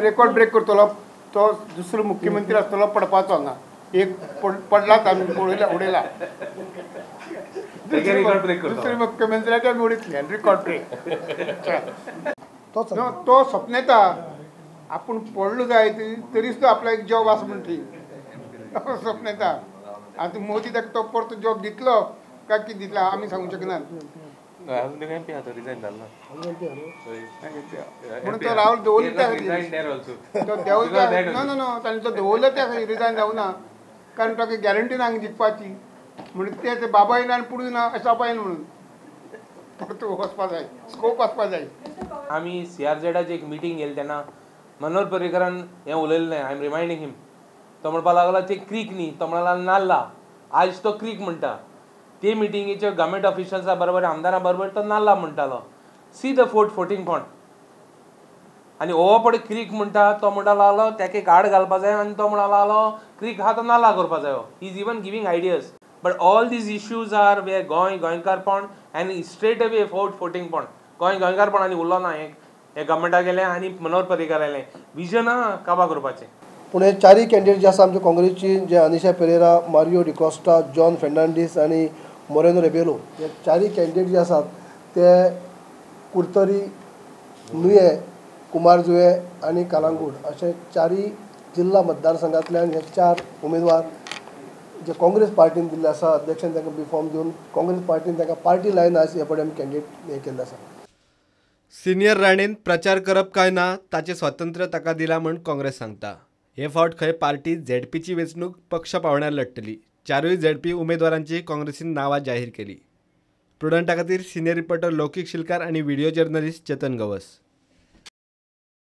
Record break करतलो तो दुसरो मुख्यमंत्री आसतलो पडपाचो हांगा एक पडलाच आमी उडयला दुसरे मुख्यमंत्र्याचे आमी उडयतले रेकॉर्ड ब्रेक तो सपनेता आपूण पडलो जाय तरी सुद्दां आपलो एक जॉब आसा म्हण थंय सपनेता आतां मोदी ताका तो परतो जॉब दितलो काय कितें दितलो आमी सांगूंक शकनात म्हणून तो राहुल दवरलो त्या ताणें तो दवरलो त्या रिजायन जावना कारण ताका गॅरंटी ना हांगा जिखपाची म्हणून ते बाबा येना आनी पुढे येना अशें जावपायना म्हणून परतो वचपा जाय स्कोप आसपा जाय आमी CRZची एक मिटींग गेली तेन्ना मनोहर पर्रीकरान हें उलयल्लें आय एम रिमायंडींग हिम तो म्हणपा लागलो ते क्रीक न्ही तो म्हणला नाल्ला आयज तो क्रीक म्हणटा ते मिटिंगेचे गव्हर्मेंट ऑफिशल्सा बरोबर आमदारां बरोबर तो नाल्ला म्हणटालो सी द फोर्टिंग पॉयंट आनी हो पडे क्रीक म्हणटा तो म्हणटा लागलो ताका एक आड घालपा जाय आनी तो म्हणा लागलो क्रीक आहा तो नाल्ला करपा जायो he is even giving ideas but all these issues are where गोंयकारपण आनी स्ट्रेट अवे फोर्टिंग पॉयंट गोंयकारपण आनी उरलो ना हे गव्हर्मेंटाक गेलें आनी मनोहर पर्रीकार आयलें विजन आहा काबां करपाचें पूण हे चारय कॅन्डिडेट जे आसा आमच्या काँग्रेसची जे अनिशा पेरेरा मारियो डिकॉस्टा जॉन फेर्नांडीस आनी मोरेनो रेबेलो हे चारय कॅन्डिडेट जे आसात ते कुर्तरी नुये कुमारजुवे आनी कालांगूट अशे चारय जिल्हा मतदारसंघांतल्यान हे 4 उमेदवार जे काँग्रेस पार्टीन दिल्ले आसा अध्यक्षान तांकां बी फॉर्म दिवन काँग्रेस पार्टीन तांकां पार्टी लायन आज हे पडे आमी कॅन्डिडेट हे केल्ले आसा सिनियर राणेन प्रचार करप काय ना ताचें स्वातंत्र्य ताका दिलां म्हूण काँग्रेस सांगता हे फावट खंय पार्टी झेडपीची वेंचणूक पक्ष पावण्यार लढटली चारूय झेडपी उमेदवारांची काँग्रेसीन नांवां जाहीर केली प्रुडंटा खातीर सिनियर रिपोर्टर लौकीक शिलकार आनी व्हिडिओ जर्नलिस्ट चेतन गवस.